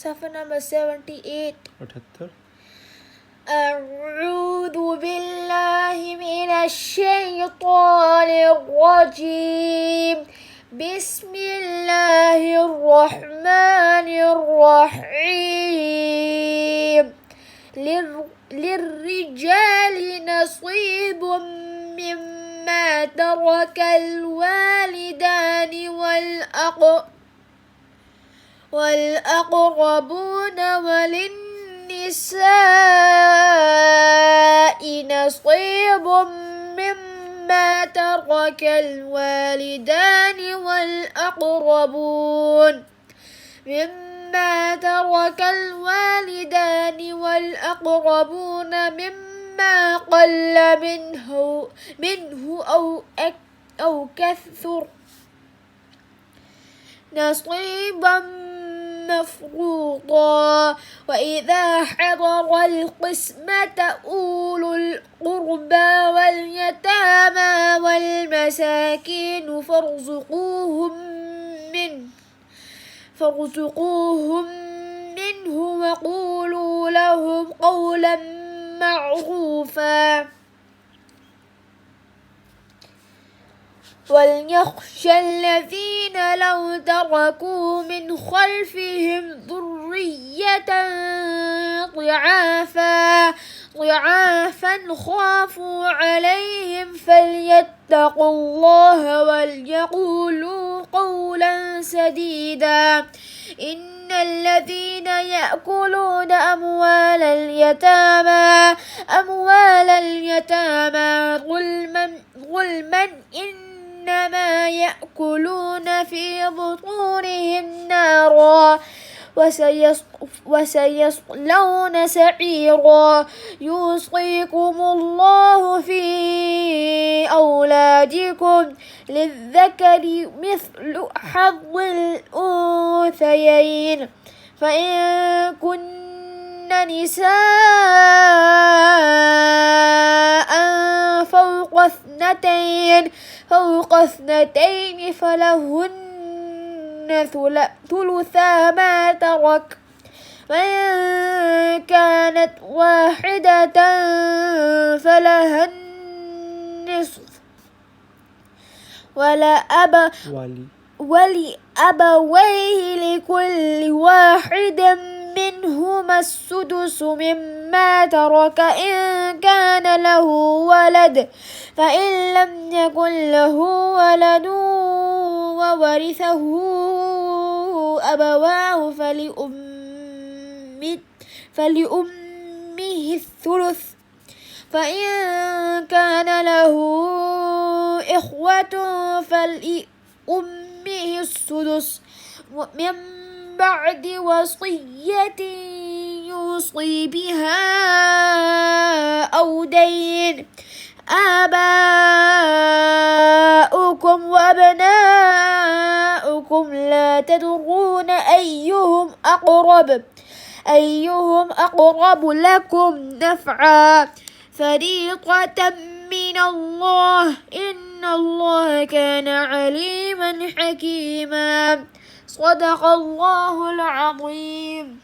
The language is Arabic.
Safa number 78. 78. أعوذ بالله من الشيطان الرجيم. بسم الله الرحمن الرحيم. للرجال نصيب مما ترك الوالدان والأقربون وللنساء نصيب مما ترك الوالدان والأقربون مما قل منه أو كثر نصيبا مفروضا. وإذا حضر القسمة أولو القربى واليتامى والمساكين فارزقوهم منه وقولوا لهم قولا معروفا. وليخشى الذين لو تركوا من خلفهم ذرية ضعافا خافوا عليهم فليتقوا الله وليقولوا قولا سديدا. إن الذين يأكلون أموال اليتامى ظلما إنما يأكلون في بطونهم نارا وسيصلون سعيرا. يوصيكم الله في أولادكم للذكر مثل حظ الأنثيين. فإن كن نساء فوق اثنتين فلهن ثلثا ما ترك. وإن كانت واحدة فلها النصف ولأبويه لكل واحد منهما السدس مما ترك إن كان له ولد. فإن لم يكن له ولد وورثه أبواه فلأمه الثلث. فإن كان له إخوة فلأمه السدس من بعد وصية يوصي بها أو دين. آباؤكم وأبناؤكم لا تدرون أيهم أقرب لكم نفعا فريضة من الله إن الله كان عليما حكيما. صدق الله العظيم.